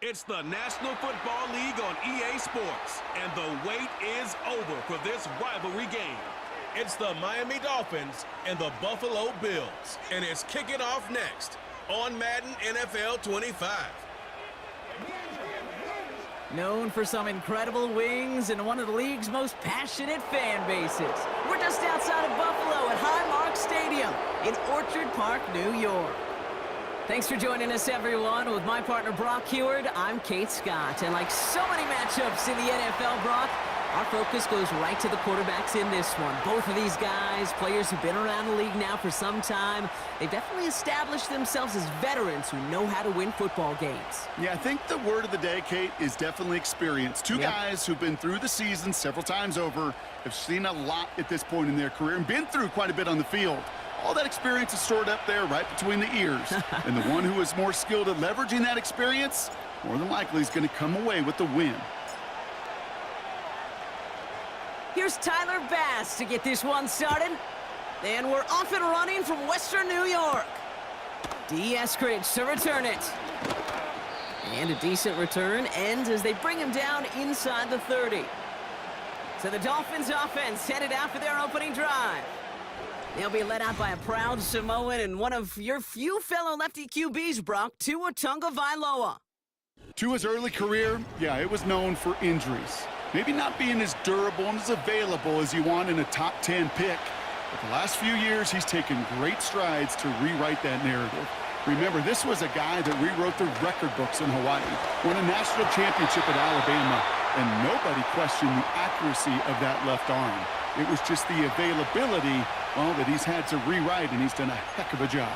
It's the National Football League on EA Sports, and the wait is over for this rivalry game. It's the Miami Dolphins and the Buffalo Bills, and it's kicking off next on Madden NFL 25. Known for some incredible wings and one of the league's most passionate fan bases. We're just outside of Buffalo at Highmark Stadium in Orchard Park, New York. Thanks for joining us, everyone. With my partner, Brock Heward, I'm Kate Scott. And like so many matchups in the NFL, Brock, our focus goes right to the quarterbacks in this one. Both of these guys, players who've been around the league now for some time, they've definitely established themselves as veterans who know how to win football games. Yeah, I think the word of the day, Kate, is definitely experience. Two guys who've been through the season several times over, have seen a lot at this point in their career, and been through quite a bit on the field. All that experience is stored up there right between the ears. And the one who is more skilled at leveraging that experience, more than likely is going to come away with the win. Here's Tyler Bass to get this one started. And we're off and running from Western New York. D. Eskridge to return it. And a decent return ends as they bring him down inside the 30. So the Dolphins offense headed out for their opening drive. They'll be led out by a proud Samoan and one of your few fellow lefty QBs, Brock, Tua Tagovailoa. Tua's early career, yeah, it was known for injuries. Maybe not being as durable and as available as you want in a top 10 pick. But the last few years, he's taken great strides to rewrite that narrative. Remember, this was a guy that rewrote the record books in Hawaii, won a national championship at Alabama, and nobody questioned the accuracy of that left arm. It was just the availability, well, that he's had to rewrite, and he's done a heck of a job.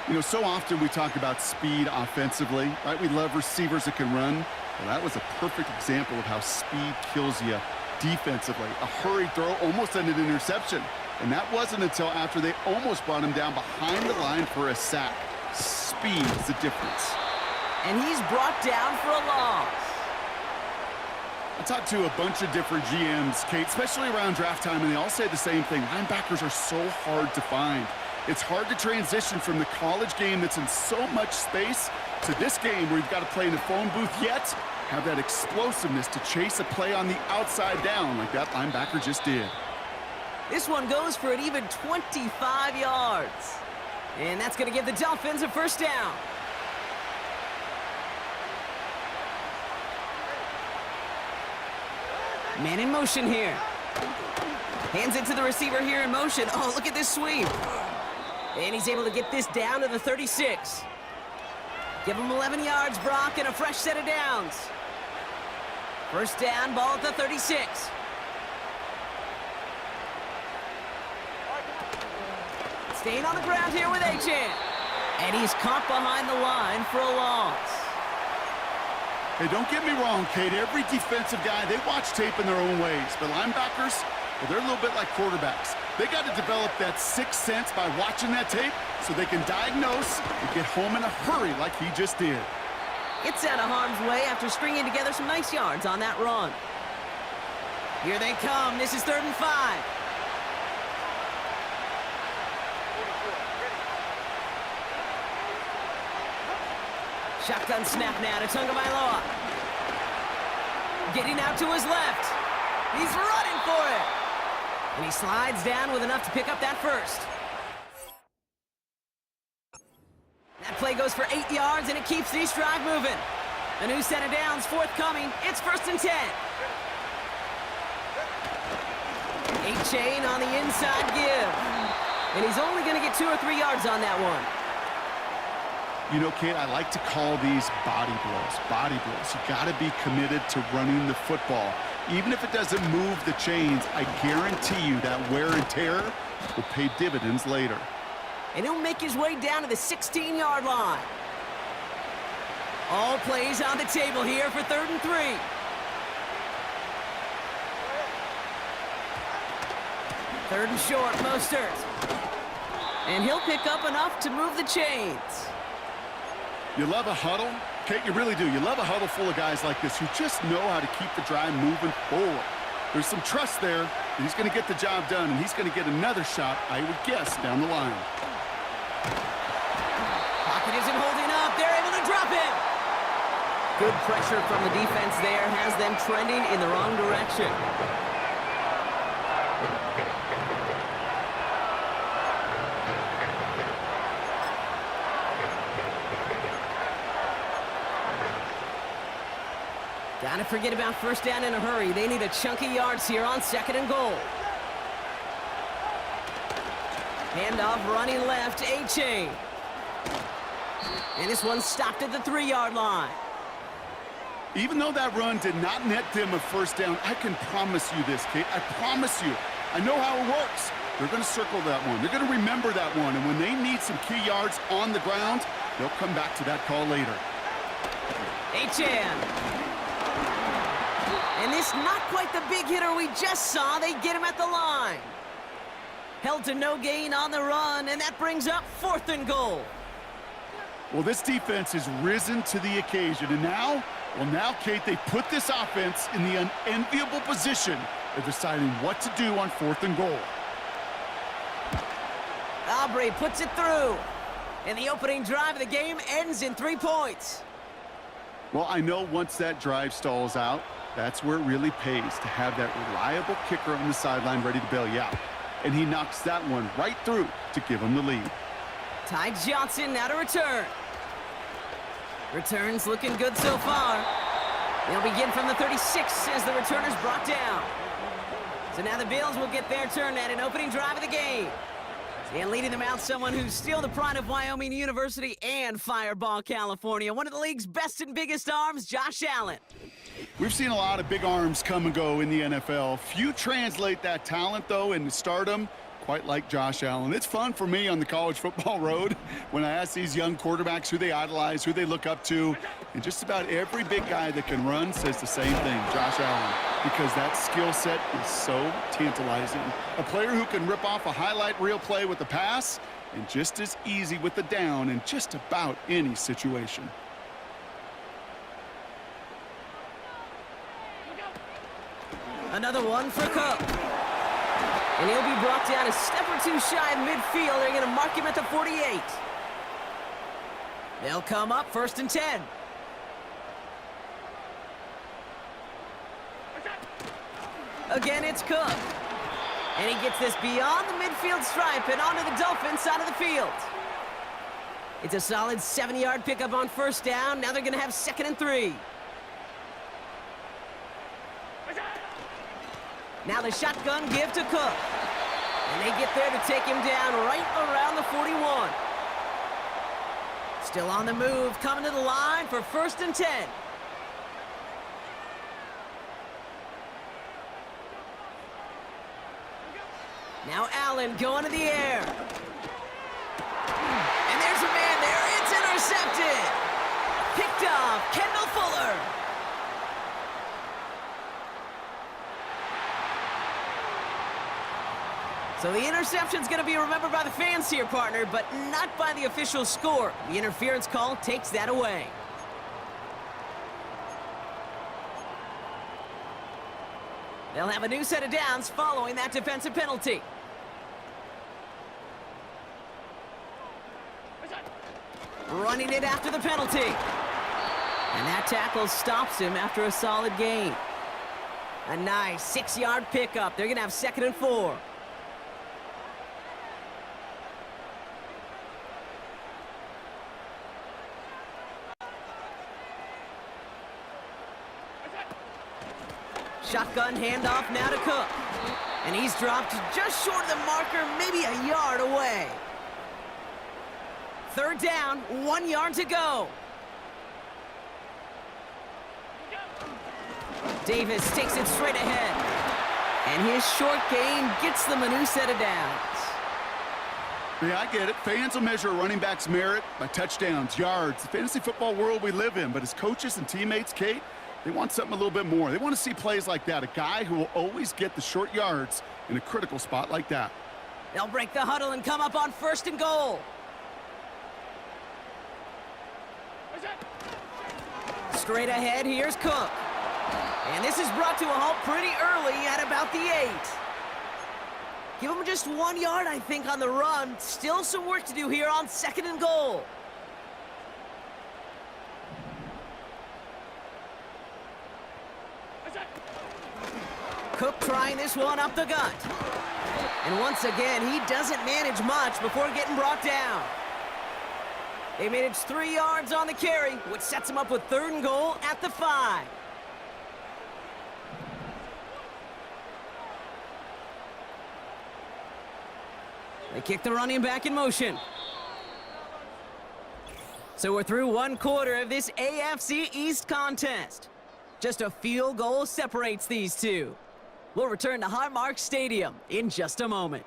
You know, so often we talk about speed offensively, right? We love receivers that can run. Well, that was a perfect example of how speed kills you defensively. A hurried throw almost ended an interception. And that wasn't until after they almost brought him down behind the line for a sack. Speed is the difference. And he's brought down for a loss. I talked to a bunch of different GMs, Kate, especially around draft time, and they all say the same thing. Linebackers are so hard to find. It's hard to transition from the college game that's in so much space to this game where you've got to play in the phone booth, yet have that explosiveness to chase a play on the outside down like that linebacker just did. This one goes for an even 25 yards. And that's going to give the Dolphins a first down. Man in motion here. Hands it to the receiver here in motion. Oh, look at this sweep. And he's able to get this down to the 36. Give him 11 yards, Brock, and a fresh set of downs. First down, ball at the 36. Staying on the ground here with Achan. And he's caught behind the line for a loss. Hey, don't get me wrong, Kate. Every defensive guy, they watch tape in their own ways. But linebackers, well, they're a little bit like quarterbacks. They got to develop that sixth sense by watching that tape so they can diagnose and get home in a hurry like he just did. Gets out of harm's way after stringing together some nice yards on that run. Here they come. This is 3rd and 5. Shotgun snap now to Tagovailoa. Getting out to his left. He's running for it. And he slides down with enough to pick up that first. That play goes for 8 yards, and it keeps this drive moving. A new set of downs forthcoming. It's 1st and 10. Chain on the inside give. And he's only going to get 2 or 3 yards on that one. You know, Kate, I like to call these body blows. Body blows. You got to be committed to running the football. Even if it doesn't move the chains, I guarantee you that wear and tear will pay dividends later. And he'll make his way down to the 16-yard line. All plays on the table here for 3rd and 3. Third and short, Mostert. And he'll pick up enough to move the chains. You love a huddle? Kate, you really do. You love a huddle full of guys like this who just know how to keep the drive moving forward. There's some trust there that he's going to get the job done, and he's going to get another shot, I would guess, down the line. Pocket isn't holding up. They're able to drop him. Good pressure from the defense there has them trending in the wrong direction. Gotta forget about first down in a hurry. They need a chunk of yards here on 2nd and goal. Handoff running left, A-Chain. And this one stopped at the 3-yard line. Even though that run did not net them a first down, I can promise you this, Kate. I promise you. I know how it works. They're going to circle that one. They're going to remember that one. And when they need some key yards on the ground, they'll come back to that call later. Achan. And this not quite the big hitter we just saw. They get him at the line. Held to no gain on the run, and that brings up 4th and goal. Well, this defense has risen to the occasion, and now, Kate, they put this offense in the unenviable position of deciding what to do on 4th and goal. Aubrey puts it through, and the opening drive of the game ends in 3 points. Well, I know once that drive stalls out, that's where it really pays to have that reliable kicker on the sideline ready to bail you out. And he knocks that one right through to give him the lead. Ty Johnson now to return. Returns looking good so far. They'll begin from the 36 as the returner's brought down. So now the Bills will get their turn at an opening drive of the game. And leading them out, someone who's still the pride of Wyoming University and Fireball, California. One of the league's best and biggest arms, Josh Allen. We've seen a lot of big arms come and go in the NFL. Few translate that talent, though, into stardom, quite like Josh Allen. It's fun for me on the college football road when I ask these young quarterbacks who they idolize, who they look up to, and just about every big guy that can run says the same thing, Josh Allen, because that skill set is so tantalizing. A player who can rip off a highlight reel play with the pass and just as easy with the down in just about any situation. Another one for Cook. And he'll be brought down a step or two shy of midfield. They're going to mark him at the 48. They'll come up 1st and 10. Again, it's Cook. And he gets this beyond the midfield stripe and onto the Dolphins side of the field. It's a solid 7-yard pickup on 1st down. Now they're going to have 2nd and 3. Now the shotgun give to Cook. And they get there to take him down right around the 41. Still on the move, coming to the line for 1st and 10. Now Allen going to the air. And there's a man there. It's intercepted. Picked off Kendall Fuller. So the interception's going to be remembered by the fans here, partner, but not by the official score. The interference call takes that away. They'll have a new set of downs following that defensive penalty. Running it after the penalty. And that tackle stops him after a solid gain. A nice 6-yard pickup. They're going to have 2nd and 4. Shotgun handoff now to Cook. And he's dropped just short of the marker, maybe a yard away. 3rd down, 1 yard to go. Davis takes it straight ahead. And his short gain gets them a new set of downs. Yeah, I get it. Fans will measure a running back's merit by touchdowns, yards, the fantasy football world we live in. But as coaches and teammates, Kate, they want something a little bit more. They want to see plays like that, a guy who will always get the short yards in a critical spot like that. They'll break the huddle and come up on 1st and goal. Straight ahead, here's Cook. And this is brought to a halt pretty early at about the 8. Give him just 1 yard, I think, on the run. Still some work to do here on 2nd and goal. Cook trying this one up the gut. And once again, he doesn't manage much before getting brought down. They managed 3 yards on the carry, which sets him up with 3rd and goal at the 5. They kick the running back in motion. So we're through 1 quarter of this AFC East contest. Just a field goal separates these two. We'll return to Highmark Stadium in just a moment.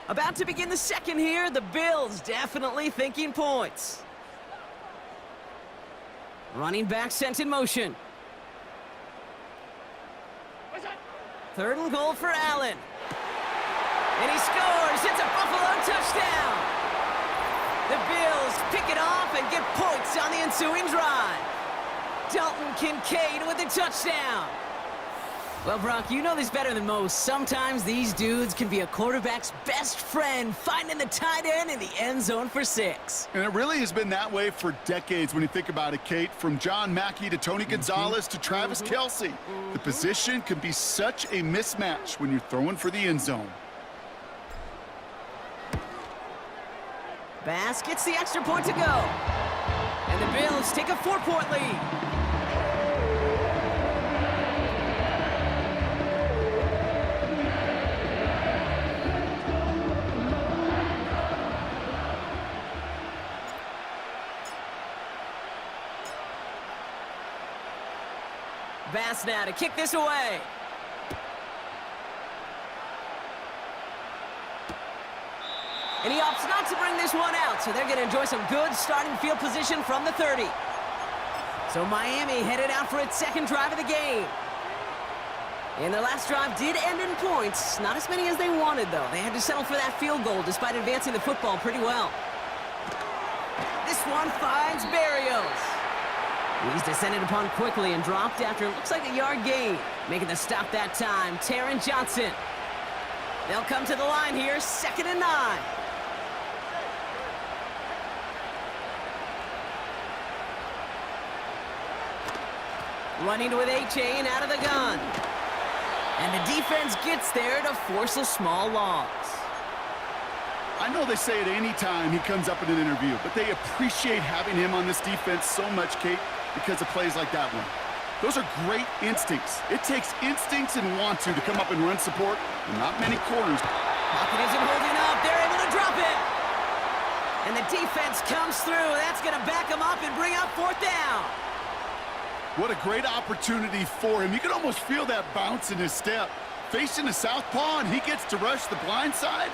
About to begin the second here, the Bills definitely thinking points. Running back sent in motion. 3rd and goal for Allen. And he scores. It's a Buffalo touchdown. The Bills pick it off and get points on the ensuing drive. Dalton Kincaid with a touchdown. Well, Brock, you know this better than most. Sometimes these dudes can be a quarterback's best friend, finding the tight end in the end zone for 6. And it really has been that way for decades when you think about it, Kate. From John Mackey to Tony Gonzalez to Travis Kelce. The position can be such a mismatch when you're throwing for the end zone. Bass gets the extra point to go. And the Bills take a 4-point lead. Bass now to kick this away. And he opts not to bring this one out, so they're going to enjoy some good starting field position from the 30. So Miami headed out for its second drive of the game. And their last drive did end in points. Not as many as they wanted, though. They had to settle for that field goal despite advancing the football pretty well. This one finds Berrios. He's descended upon quickly and dropped after it looks like a yard gain. Making the stop that time, Taron Johnson. They'll come to the line here, 2nd and 9. Running with A-Chain out of the gun. And the defense gets there to force a small loss. I know they say it any time he comes up in an interview, but they appreciate having him on this defense so much, Kate, because of plays like that one. Those are great instincts. It takes instincts and want to come up and run support, and not many corners. Pocket isn't holding up. They're able to drop it. And the defense comes through. That's going to back him up and bring up 4th down. What a great opportunity for him. You can almost feel that bounce in his step. Facing the southpaw, and he gets to rush the blind side.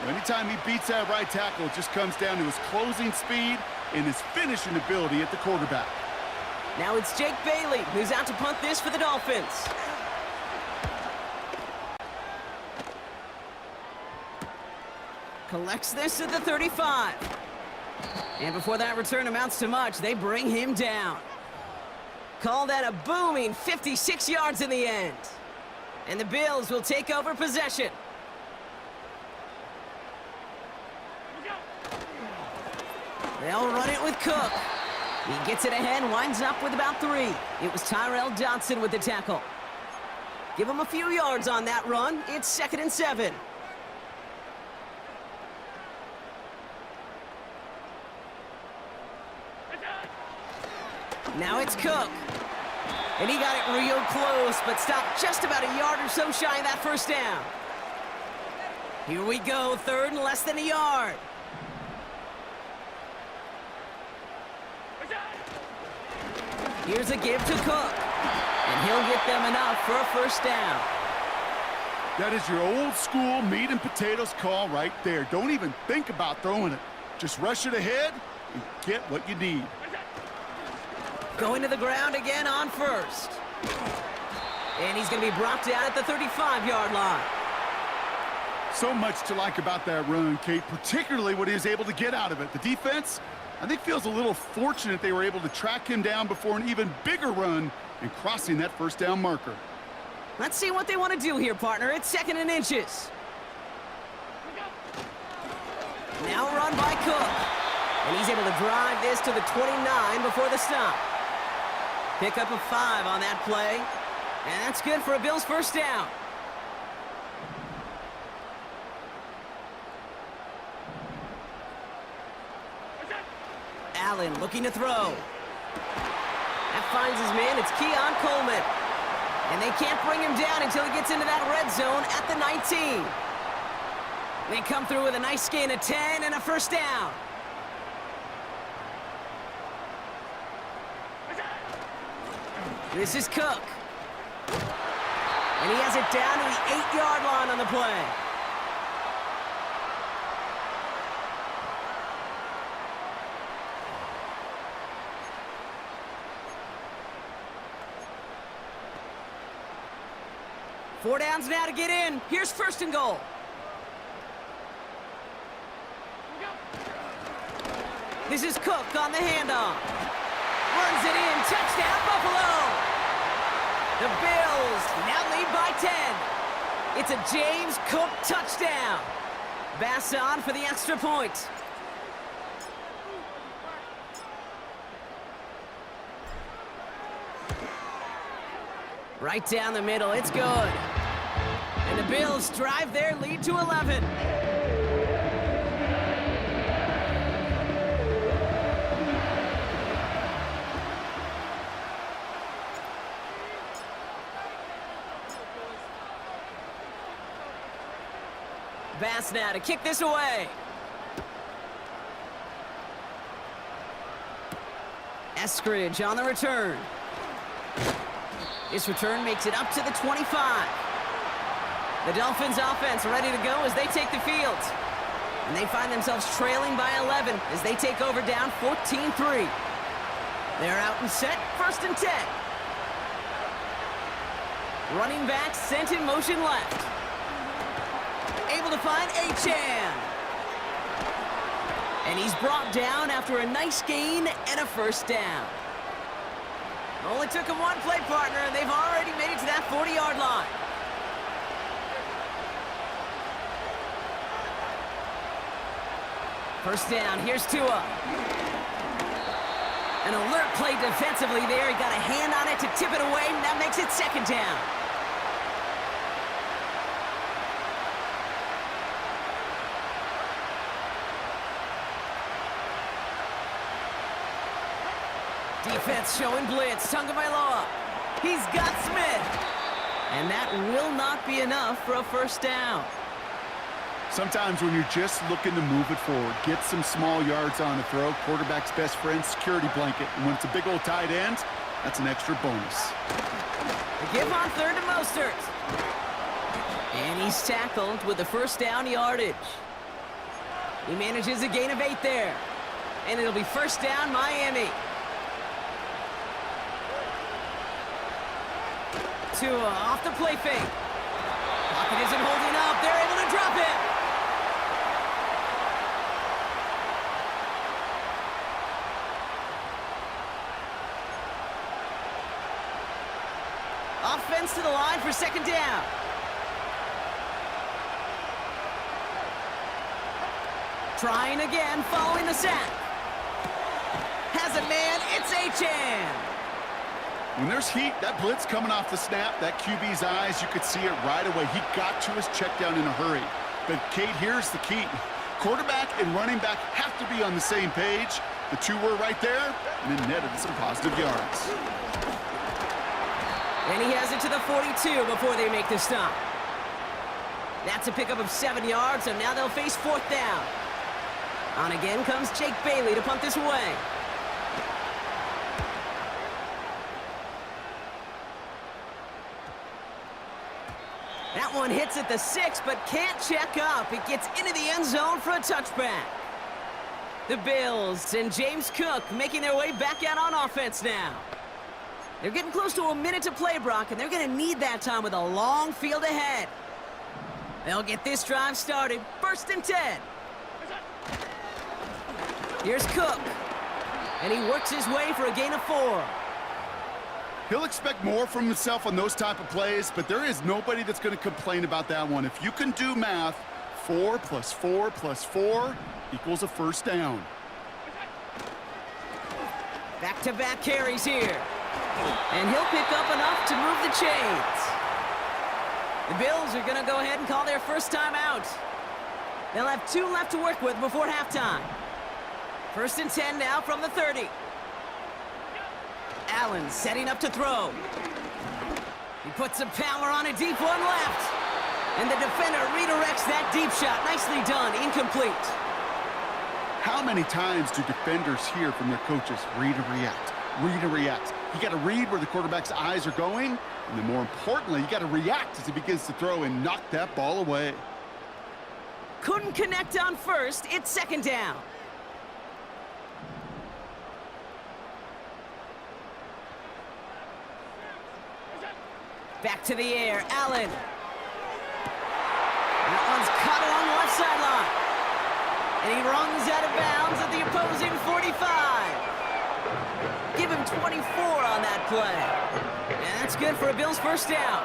Anytime he beats that right tackle, it just comes down to his closing speed and his finishing ability at the quarterback. Now it's Jake Bailey, who's out to punt this for the Dolphins. Collects this at the 35. And before that return amounts to much, they bring him down. Call that a booming 56 yards in the end. And the Bills will take over possession. They'll run it with Cook. He gets it ahead, winds up with about 3. It was Tyrell Dodson with the tackle. Give him a few yards on that run. It's 2nd and 7. Now it's Cook. And he got it real close, but stopped just about a yard or so shy of that 1st down. Here we go, 3rd and less than a yard. Here's a give to Cook. And he'll get them enough for a 1st down. That is your old school meat and potatoes call right there. Don't even think about throwing it. Just rush it ahead and get what you need. Going to the ground again on 1st. And he's going to be brought down at the 35-yard line. So much to like about that run, Kate, particularly what he was able to get out of it. The defense, I think, feels a little fortunate they were able to track him down before an even bigger run and crossing that first down marker. Let's see what they want to do here, partner. It's 2nd and inches. Now run by Cook. And he's able to drive this to the 29 before the stop. Pick up a 5 on that play. And that's good for a Bills first down. Allen looking to throw. That finds his man. It's Keon Coleman. And they can't bring him down until he gets into that red zone at the 19. They come through with a nice gain of 10 and a first down. This is Cook. And he has it down to the 8-yard line on the play. Four downs now to get in. Here's 1st and goal. This is Cook on the handoff. Runs it in. Touchdown, Buffalo. The Bills now lead by 10. It's a James Cook touchdown. Bass on for the extra point. Right down the middle. It's good. And the Bills drive their lead to 11. Bass now to kick this away. Eskridge on the return. This return makes it up to the 25. The Dolphins offense ready to go as they take the field. And they find themselves trailing by 11 as they take over down 14-3. They're out and set, 1st and 10. Running back sent in motion left. Able to find Achane. And he's brought down after a nice gain and a first down. Only took him one play, partner, and they've already made it to that 40-yard line. First down, here's Tua. An alert play defensively there. He got a hand on it to tip it away, and that makes it 2nd down. Defense showing blitz. Tagovailoa. He's got Smith. And that will not be enough for a first down. Sometimes when you're just looking to move it forward, get some small yards on the throw, quarterback's best friend, security blanket. And when it's a big old tight end, that's an extra bonus. The give on 3rd to Mostert. And he's tackled with the first down yardage. He manages a gain of 8 there. And it'll be first down, Miami. Tua off the play fake. Pocket isn't holding up. They're able to drop it. Offense to the line for 2nd down. Trying again, following the sack. Has a man, it's Achane. When there's heat, that blitz coming off the snap, that QB's eyes, you could see it right away. He got to his check down in a hurry. But, Kate, here's the key. Quarterback and running back have to be on the same page. The two were right there, and then netted some positive yards. And he has it to the 42 before they make the stop. That's a pickup of 7 yards, and now they'll face 4th down. On again comes Jake Bailey to punt this away. That one hits at the 6, but can't check up. It gets into the end zone for a touchback. The Bills and James Cook making their way back out on offense now. They're getting close to a minute to play, Brock, and they're going to need that time with a long field ahead. They'll get this drive started. 1st and 10. Here's Cook. And he works his way for a gain of 4. He'll expect more from himself on those type of plays, but there is nobody that's going to complain about that one. If you can do math, 4 + 4 + 4 equals a first down. Back-to-back carries here. And he'll pick up enough to move the chains. The Bills are going to go ahead and call their first time out. They'll have 2 left to work with before halftime. 1st and 10 now from the 30. Allen setting up to throw. He puts some power on a deep one left. And the defender redirects that deep shot. Nicely done. Incomplete. How many times do defenders hear from their coaches, read and react, read and react? You got to read where the quarterback's eyes are going, and then more importantly, you got to react as he begins to throw and knock that ball away. Couldn't connect on first. It's 2nd down. Back to the air. Allen. That one's caught along the left sideline. And he runs out of bounds at the opposing 45. Give him 24 on that play. And that's good for a Bills first down.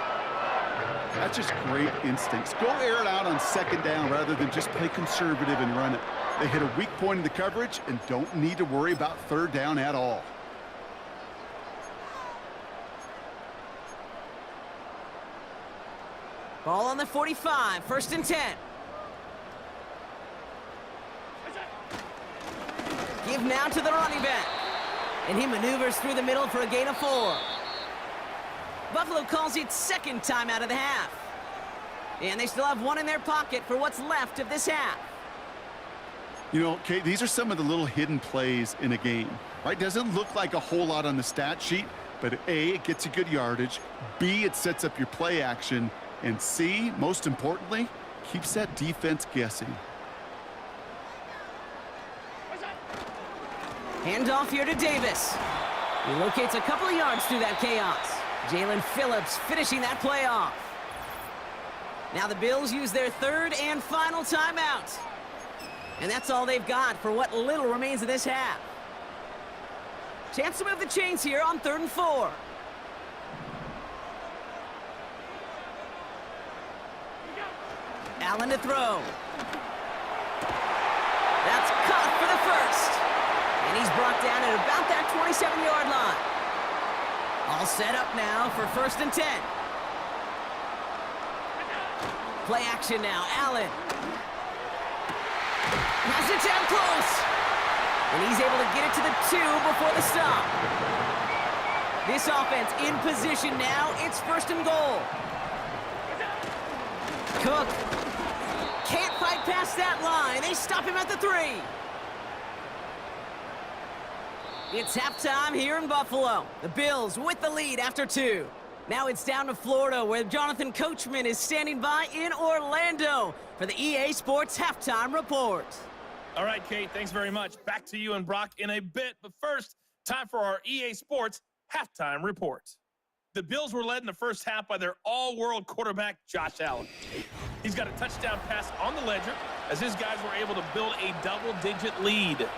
That's just great instincts. Go air it out on 2nd down rather than just play conservative and run it. They hit a weak point in the coverage and don't need to worry about 3rd down at all. Ball on the 45, 1st and 10. Give now to the running back. And he maneuvers through the middle for a gain of 4. Buffalo calls it 2nd time out of the half. And they still have 1 in their pocket for what's left of this half. You know, Kate, these are some of the little hidden plays in a game, right? Doesn't look like a whole lot on the stat sheet, but A, it gets you good yardage. B, it sets up your play action. And C, most importantly, keeps that defense guessing. Handoff here to Davis. He locates a couple of yards through that chaos. Jalen Phillips finishing that play off. Now the Bills use their 3rd and final timeout. And that's all they've got for what little remains of this half. Chance to move the chains here on 3rd and 4. Allen to throw. That's caught for the first. And he's brought down at about that 27-yard line. All set up now for 1st and 10. Play action now. Allen. Has it down close. And he's able to get it to the 2 before the stop. This offense in position now. It's 1st and goal. Cook can't fight past that line. They stop him at the 3. It's halftime here in Buffalo. The Bills with the lead after 2. Now it's down to Florida, where Jonathan Coachman is standing by in Orlando for the EA Sports Halftime Report. All right, Kate, thanks very much. Back to you and Brock in a bit. But first, time for our EA Sports Halftime Report. The Bills were led in the first half by their all-world quarterback, Josh Allen. He's got a touchdown pass on the ledger as his guys were able to build a double-digit lead.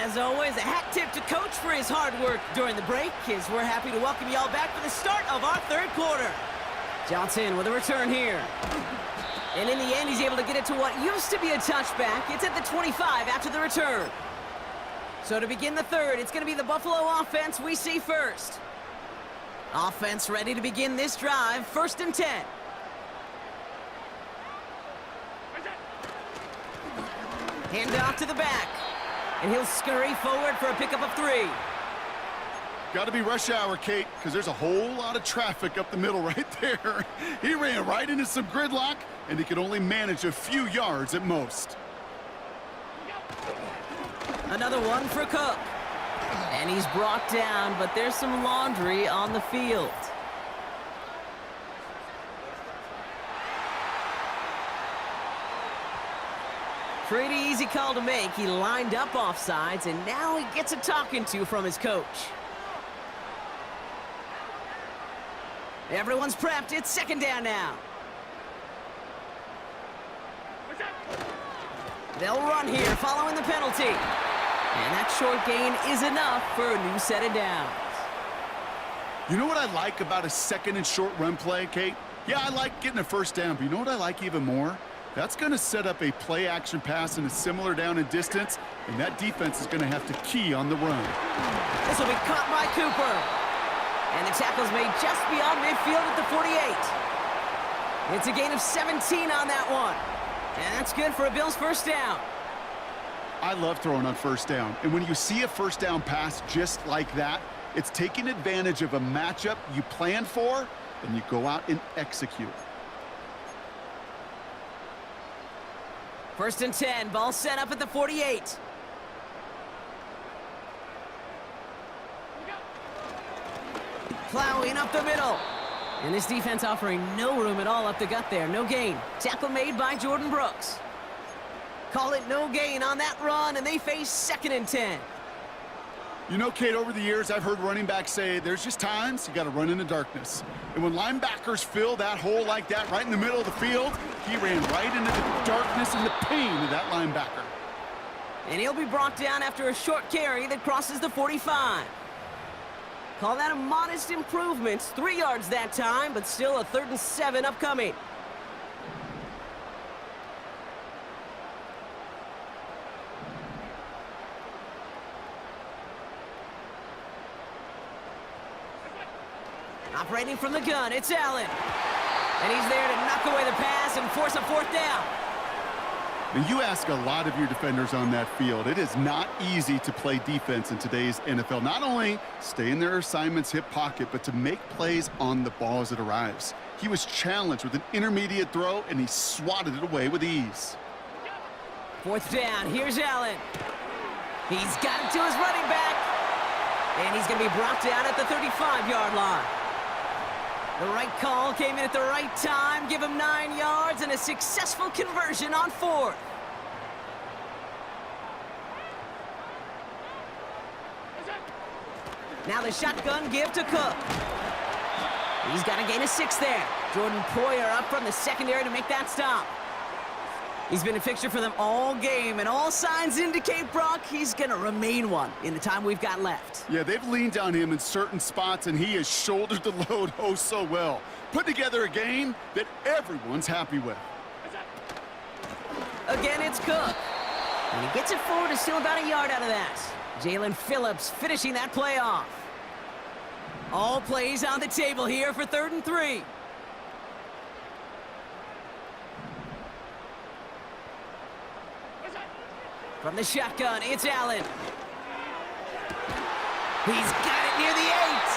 As always, a hat tip to Coach for his hard work during the break, as we're happy to welcome y'all back for the start of our 3rd quarter. Johnson with a return here. And in the end, he's able to get it to what used to be a touchback. It's at the 25 after the return. So to begin the 3rd, it's going to be the Buffalo offense we see first. Offense ready to begin this drive, 1st and 10. Hand off to the back. And he'll scurry forward for a pickup of 3. Got to be rush hour, Kate, because there's a whole lot of traffic up the middle right there. He ran right into some gridlock, and he could only manage a few yards at most. Another one for Cook. And he's brought down, but there's some laundry on the field. Pretty easy call to make. He lined up offsides, and now he gets a talking to from his coach. Everyone's prepped. It's 2nd down now. They'll run here following the penalty. And that short gain is enough for a new set of downs. You know what I like about a second and short run play, Kate? Yeah, I like getting a first down, but you know what I like even more? That's going to set up a play-action pass in a similar down and distance, and that defense is going to have to key on the run. This will be caught by Cooper. And the tackle's made just beyond midfield at the 48. It's a gain of 17 on that one. And that's good for a Bills first down. I love throwing on first down. And when you see a first down pass just like that, it's taking advantage of a matchup you plan for, and you go out and execute. First and 10, ball set up at the 48. Plowing up the middle. And this defense offering no room at all up the gut there. No gain. Tackle made by Jordan Brooks. Call it no gain on that run, and they face second and 10. You know, Kate, over the years, I've heard running backs say there's just times you got to run in the darkness. And when linebackers fill that hole like that right in the middle of the field, he ran right into the darkness and the pain of that linebacker. And he'll be brought down after a short carry that crosses the 45. Call that a modest improvement. 3 yards that time, but still a 3rd and 7 upcoming. Operating from the gun, it's Allen. And he's there to knock away the pass and force a 4th down. And you ask a lot of your defenders on that field. It is not easy to play defense in today's NFL. Not only stay in their assignment's hip pocket, but to make plays on the ball as it arrives. He was challenged with an intermediate throw, and he swatted it away with ease. 4th down, here's Allen. He's got it to his running back. And he's going to be brought down at the 35-yard line. The right call came in at the right time, give him 9 yards and a successful conversion on 4th. Now the shotgun give to Cook. He's got a gain of 6 there. Jordan Poyer up from the secondary to make that stop. He's been a fixture for them all game, and all signs indicate, Brock, he's going to remain one in the time we've got left. Yeah, they've leaned on him in certain spots, and he has shouldered the load oh so well. Put together a game that everyone's happy with. Again, it's Cook. And he gets it forward to steal about a yard out of that. Jalen Phillips finishing that play off. All plays on the table here for 3rd and 3. From the shotgun, it's Allen. He's got it near the 8.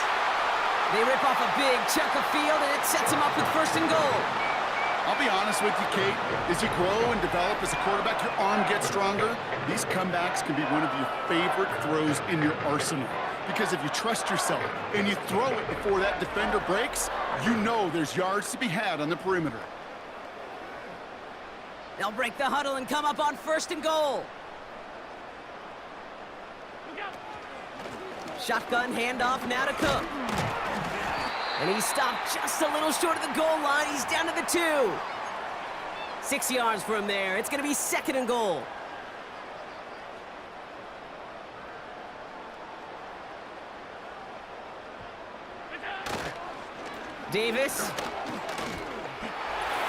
They rip off a big chunk of field, and it sets him up with 1st and goal. I'll be honest with you, Kate. As you grow and develop as a quarterback, your arm gets stronger. These comebacks can be one of your favorite throws in your arsenal. Because if you trust yourself and you throw it before that defender breaks, you know there's yards to be had on the perimeter. They'll break the huddle and come up on 1st and goal. Shotgun handoff now to Cook. And he stopped just a little short of the goal line. He's down to the 2. 6 yards from there. It's going to be 2nd and goal. Davis.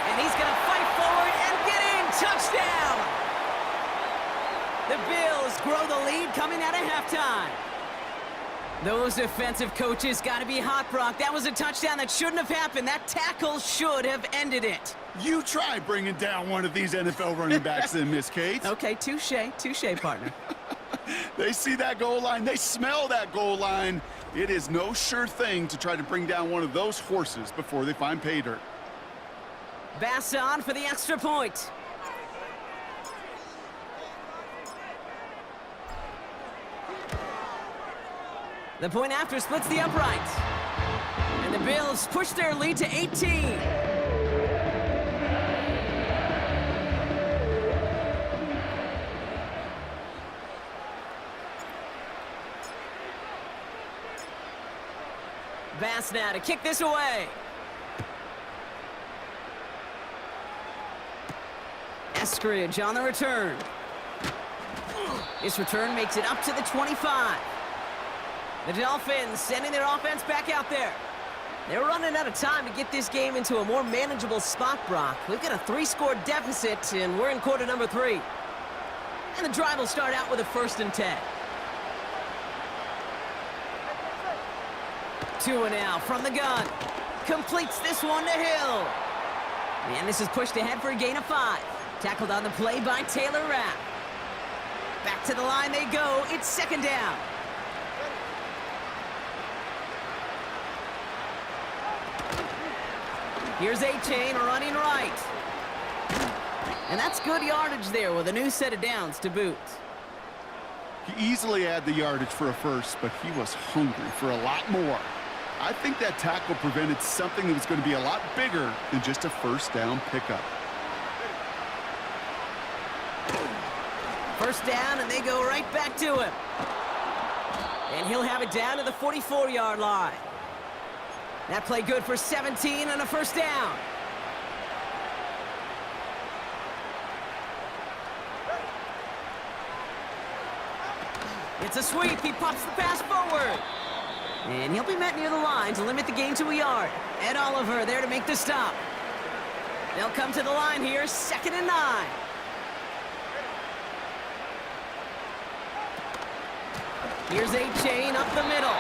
And he's going to fight forward and get in. Touchdown! The Bills grow the lead coming out of halftime. Those defensive coaches got to be hot, Brock. That was a touchdown that shouldn't have happened. That tackle should have ended it. You try bringing down one of these NFL running backs then, Miss Kate. Okay, touche, partner. They see that goal line. They smell that goal line. It is no sure thing to try to bring down one of those horses before they find pay dirt. Bass on for the extra point. The point after splits the uprights. And the Bills push their lead to 18. Bass now to kick this away. Eskridge on the return. This return makes it up to the 25. The Dolphins sending their offense back out there. They're running out of time to get this game into a more manageable spot, Brock. We've got a 3-score deficit, and we're in quarter number 3. And the drive will start out with a 1st and 10. Tua now from the gun. Completes this one to Hill. And this is pushed ahead for a gain of 5. Tackled on the play by Taylor Rapp. Back to the line they go. It's 2nd down. Here's A-Chain running right. And that's good yardage there with a new set of downs to boot. He easily had the yardage for a first, but he was hungry for a lot more. I think that tackle prevented something that was going to be a lot bigger than just a 1st down pickup. 1st down, and they go right back to him. And he'll have it down to the 44-yard line. That play good for 17 and a 1st down. It's a sweep. He pops the pass forward. And he'll be met near the line to limit the gain to a yard. Ed Oliver there to make the stop. They'll come to the line here, 2nd and 9. Here's A-Chain up the middle.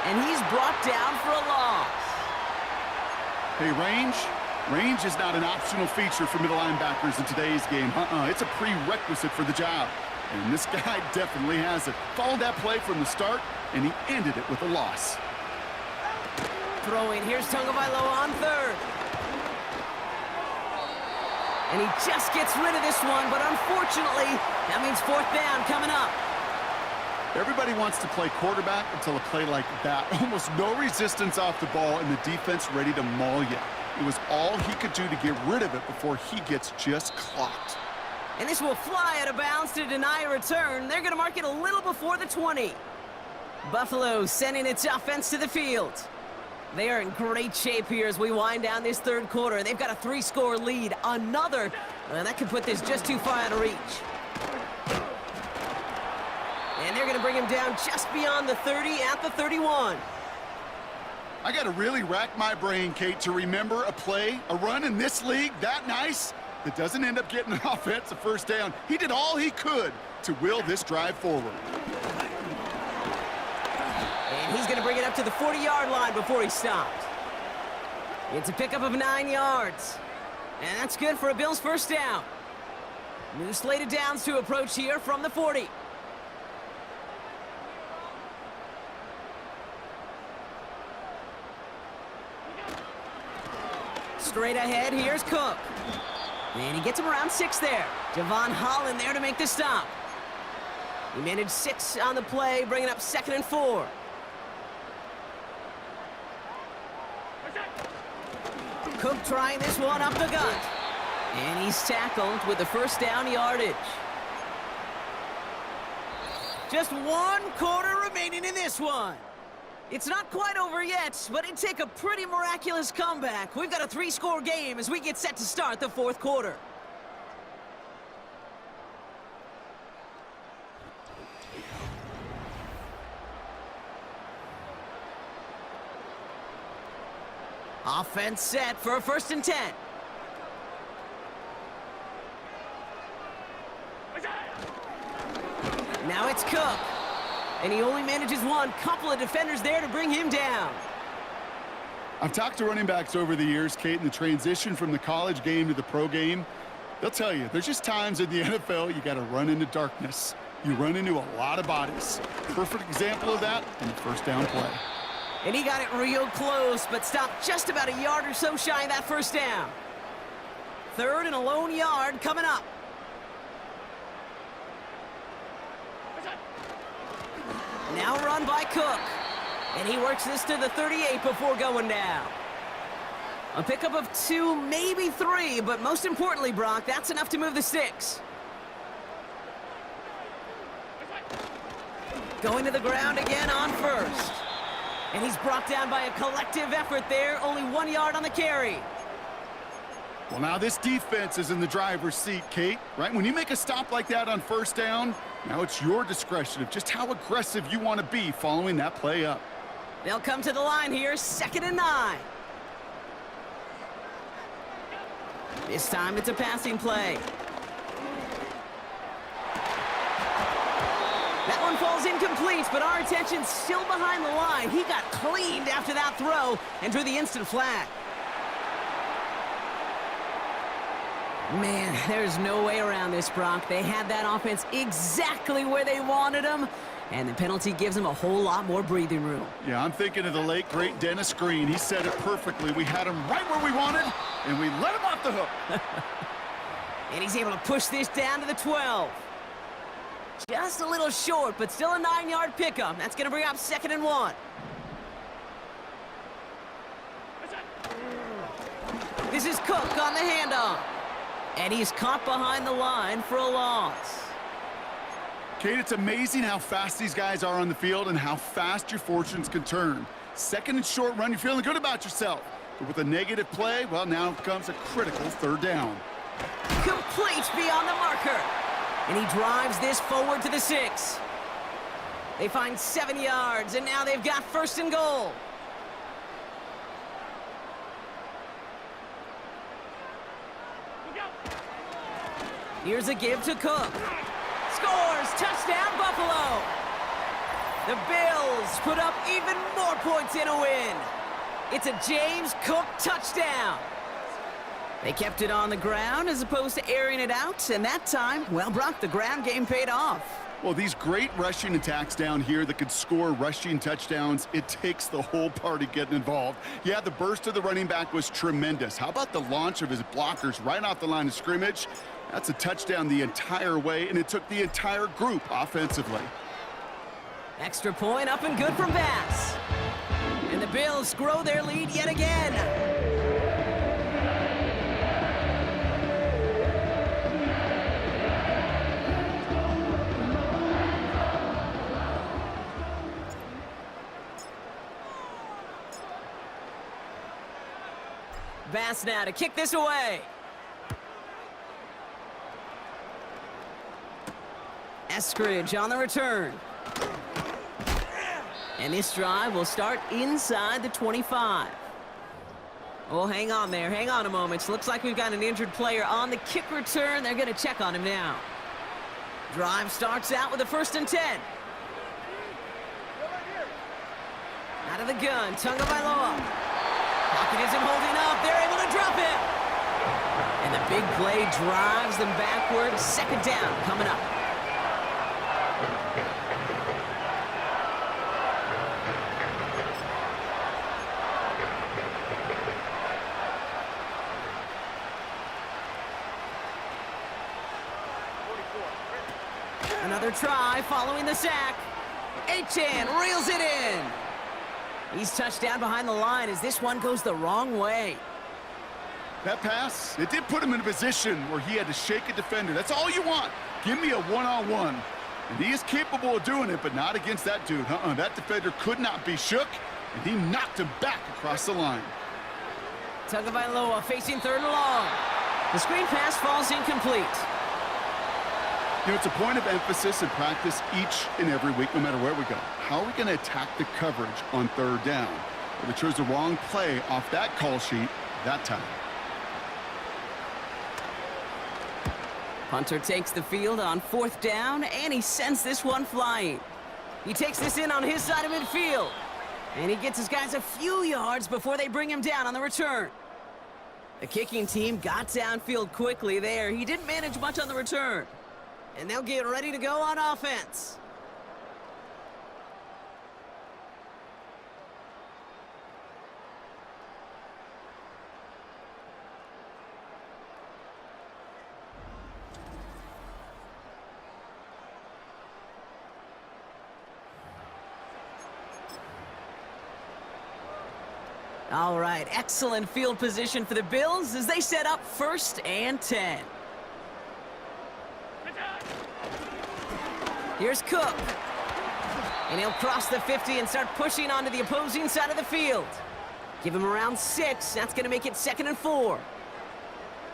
And he's brought down for a loss. Hey, range is not an optional feature for middle linebackers in today's game. It's a prerequisite for the job. And this guy definitely has it. Followed that play from the start, and he ended it with a loss. Throwing, here's Tagovailoa on 3rd. And he just gets rid of this one, but unfortunately, that means 4th down coming up. Everybody wants to play quarterback until a play like that. Almost no resistance off the ball and the defense ready to maul you. It was all he could do to get rid of it before he gets just clocked. And this will fly out of bounds to deny a return. They're going to mark it a little before the 20. Buffalo sending its offense to the field. They are in great shape here as we wind down this 3rd quarter. They've got a 3-score lead. Another, that could put this just too far out of reach. And they're going to bring him down just beyond the 30 at the 31. I got to really rack my brain, Kate, to remember a run in this league that nice that doesn't end up getting an offensive 1st down. He did all he could to will this drive forward. And he's going to bring it up to the 40-yard line before he stopped. It's a pickup of 9 yards. And that's good for a Bills 1st down. New slated downs to approach here from the 40. Straight ahead, here's Cook. And he gets him around 6 there. Javon Holland there to make the stop. He managed 6 on the play, bringing up 2nd and 4. Cook trying this one up the gut. And he's tackled with the 1st down yardage. Just 1 quarter remaining in this one. It's not quite over yet, but it'd take a pretty miraculous comeback. We've got a 3-score game as we get set to start the 4th quarter. Offense set for a 1st and 10. Now it's Cook. And he only manages one. Couple of defenders there to bring him down. I've talked to running backs over the years, Kate, and the transition from the college game to the pro game. They'll tell you, there's just times in the NFL you got to run into darkness. You run into a lot of bodies. Perfect example of that in the 1st down play. And he got it real close, but stopped just about a yard or so shy of that 1st down. 3rd and a lone yard coming up. Now run by Cook. And he works this to the 38 before going down. A pickup of 2, maybe 3, but most importantly, Brock, that's enough to move the sticks. Going to the ground again on 1st. And he's brought down by a collective effort there, only 1 yard on the carry. Well, now this defense is in the driver's seat, Kate, right? When you make a stop like that on first down, now it's your discretion of just how aggressive you want to be following that play up. They'll come to the line here, 2nd and 9. This time it's a passing play. That one falls incomplete, but our attention's still behind the line. He got cleaned after that throw and drew the instant flag. Man, there's no way around this, Brock. They had that offense exactly where they wanted them, and the penalty gives them a whole lot more breathing room. Yeah, I'm thinking of the late, great Dennis Green. He said it perfectly. We had him right where we wanted, and we let him off the hook. And he's able to push this down to the 12. Just a little short, but still a 9-yard pickup. That's going to bring up 2nd and 1. This is Cook on the handoff. And he's caught behind the line for a loss. Kate, it's amazing how fast these guys are on the field and how fast your fortunes can turn. 2nd and short run, you're feeling good about yourself. But with a negative play, well, now comes a critical 3rd down. Complete beyond the marker. And he drives this forward to the 6. They find 7 yards, and now they've got 1st and goal. Here's a give to Cook. Scores! Touchdown, Buffalo! The Bills put up even more points in a win. It's a James Cook touchdown. They kept it on the ground as opposed to airing it out, and that time, well, Brock, the ground game paid off. Well, these great rushing attacks down here that could score rushing touchdowns, it takes the whole party getting involved. Yeah, the burst of the running back was tremendous. How about the launch of his blockers right off the line of scrimmage? That's a touchdown the entire way, and it took the entire group offensively. Extra point up and good from Bass. And the Bills grow their lead yet again. Bass now to kick this away. Eskridge on the return. And this drive will start inside the 25. Oh, hang on there. Hang on a moment. Looks like we've got an injured player on the kick return. They're going to check on him now. Drive starts out with a 1st and 10. Out of the gun, Tagovailoa. Pocket isn't holding up. They're able to drop it. And the big play drives them backwards. 2nd down coming up. Another try following the sack. Achane reels it in. He's touched down behind the line as this one goes the wrong way. That pass, it did put him in a position where he had to shake a defender. That's all you want. Give me a one-on-one. And he is capable of doing it, but not against that dude. That defender could not be shook, and he knocked him back across the line. Tagovailoa facing 3rd and long. The screen pass falls incomplete. You know, it's a point of emphasis and practice each and every week, no matter where we go. How are we going to attack the coverage on 3rd down? Well, they chose the wrong play off that call sheet that time. Punter takes the field on 4th down, and he sends this one flying. He takes this in on his side of midfield, and he gets his guys a few yards before they bring him down on the return. The kicking team got downfield quickly there. He didn't manage much on the return. And they'll get ready to go on offense. All right, excellent field position for the Bills as they set up 1st and 10. Here's Cook. And he'll cross the 50 and start pushing onto the opposing side of the field. Give him around 6. That's going to make it 2nd and 4.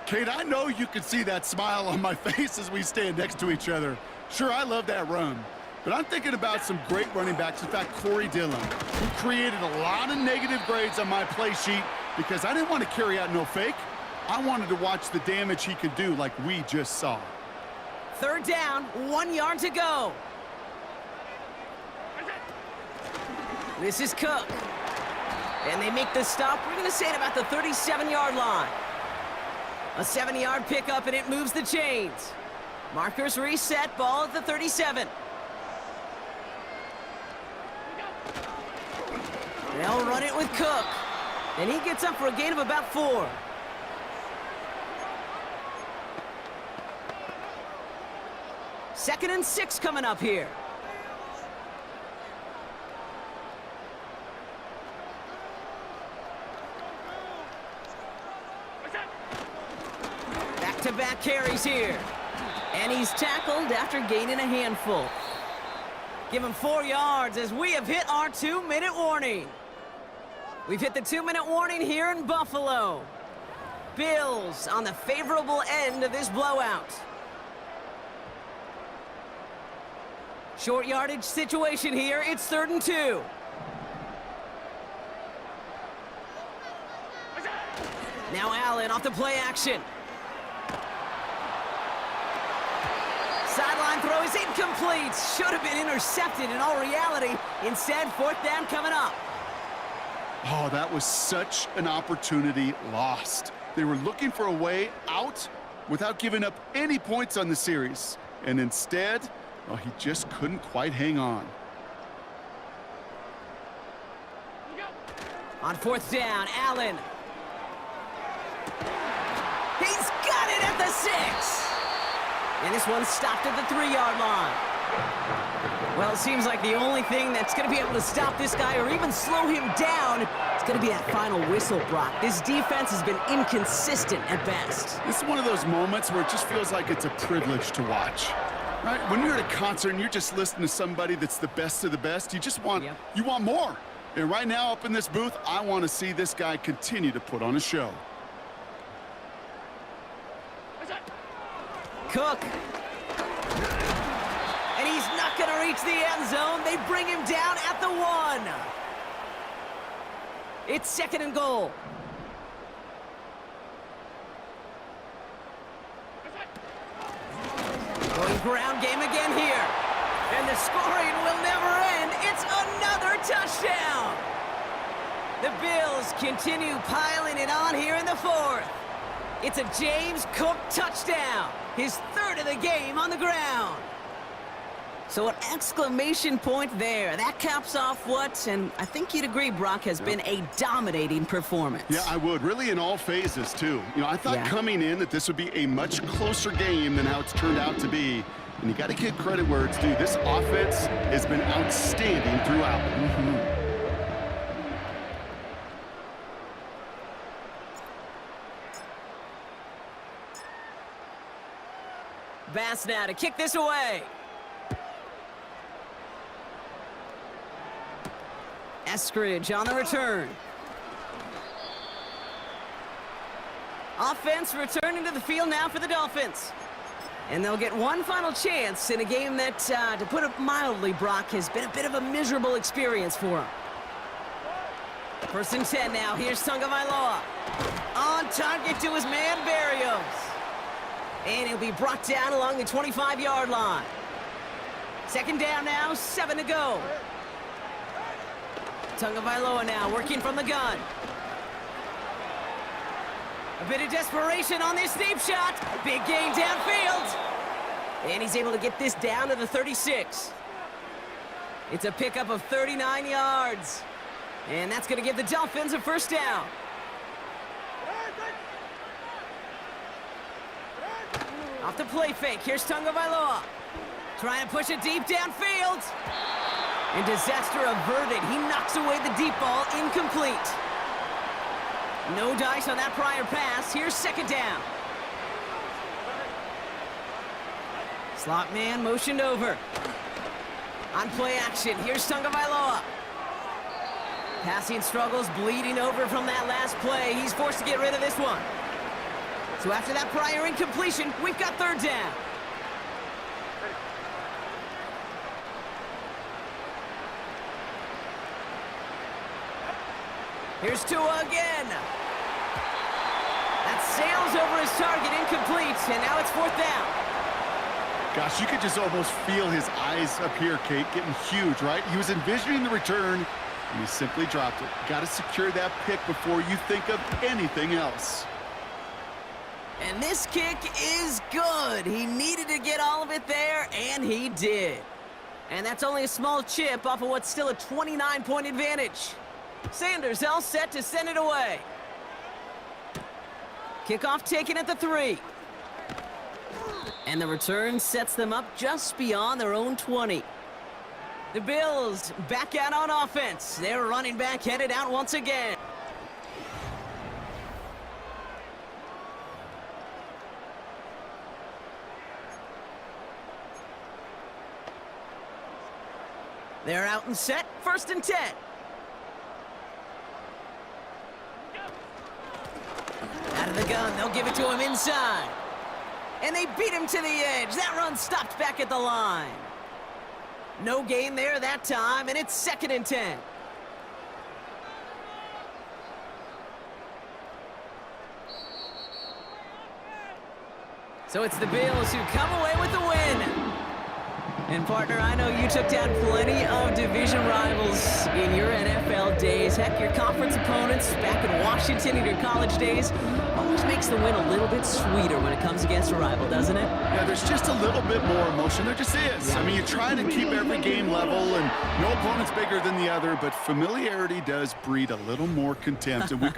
Kate, I know you can see that smile on my face as we stand next to each other. Sure, I love that run. But I'm thinking about some great running backs. In fact, Corey Dillon, who created a lot of negative grades on my play sheet because I didn't want to carry out no fake. I wanted to watch the damage he could do like we just saw. Third down, 1 yard to go. This is Cook. And they make the stop, we're going to say at about the 37-yard line. A 7-yard pickup, and it moves the chains. Markers reset, ball at the 37. They'll run it with Cook. And he gets up for a gain of about 4. Second and 6 coming up here. Back-to-back carries here. And he's tackled after gaining a handful. Give him 4 yards as we have hit our 2-minute warning. We've hit the 2-minute warning here in Buffalo. Bills on the favorable end of this blowout. Short yardage situation here. It's 3rd and 2. Now Allen off the play action. Sideline throw is incomplete. Should have been intercepted in all reality. Instead, 4th down coming up. Oh, that was such an opportunity lost. They were looking for a way out without giving up any points on the series. And instead, well, he just couldn't quite hang on. On 4th down, Allen. He's got it at the 6. And this one stopped at the 3-yard line. Well, it seems like the only thing that's going to be able to stop this guy or even slow him down is going to be that final whistle, Brock. This defense has been inconsistent at best. This is one of those moments where it just feels like it's a privilege to watch. Right? When you're at a concert and you're just listening to somebody that's the best of the best, you just want, you want more. And right now up in this booth, I want to see this guy continue to put on a show. Cook. And he's not going to reach the end zone. They bring him down at the 1. It's 2nd and goal. Going ground game again here. And the scoring will never end. It's another touchdown. The Bills continue piling it on here in the 4th. It's a James Cook touchdown. His 3rd of the game on the ground. So an exclamation point there. That caps off what, and I think you'd agree, Brock, has been a dominating performance. Yeah, I would. Really in all phases, too. You know, I thought coming in that this would be a much closer game than how it's turned out to be. And you got to give credit where it's due. This offense has been outstanding throughout. Bass now to kick this away. Eskridge on the return. Offense returning to the field now for the Dolphins. And they'll get one final chance in a game that, to put it mildly, Brock, has been a bit of a miserable experience for them. 1st and 10 now. Here's Tagovailoa. On target to his man, Barrios. And he'll be brought down along the 25-yard line. 2nd down now, 7 to go. Tagovailoa now working from the gun. A bit of desperation on this deep shot. Big gain downfield. And he's able to get this down to the 36. It's a pickup of 39 yards. And that's going to give the Dolphins a 1st down. Off the play fake. Here's Tagovailoa. Trying to push it deep downfield. And disaster averted. He knocks away the deep ball. Incomplete. No dice on that prior pass. Here's 2nd down. Slot man motioned over. On play action. Here's Tagovailoa. Passing struggles bleeding over from that last play. He's forced to get rid of this one. So after that prior incompletion, we've got third down. Here's Tua again. That sails over his target, incomplete, and now it's fourth down. Gosh, you could just almost feel his eyes up here, Kate, getting huge, right? He was envisioning the return, and he simply dropped it. Got to secure that pick before you think of anything else. And this kick is good. He needed to get all of it there, and he did. And that's only a small chip off of what's still a 29-point advantage. Sanders all set to send it away. Kickoff taken at the 3. And the return sets them up just beyond their own 20. The Bills back out on offense. Their running back headed out once again. They're out and set, 1st and 10. Out of the gun, they'll give it to him inside. And they beat him to the edge. That run stopped back at the line. No gain there that time, and it's 2nd and 10. So it's the Bills who come away with the win. And partner, I know you took down plenty of division rivals in your NFL days. Heck, your conference opponents back in Washington in your college days always makes the win a little bit sweeter when it comes against a rival, doesn't it? Yeah, there's just a little bit more emotion. There just is. I mean, you try to keep every game level, and no opponent's bigger than the other, but familiarity does breed a little more contempt, and we could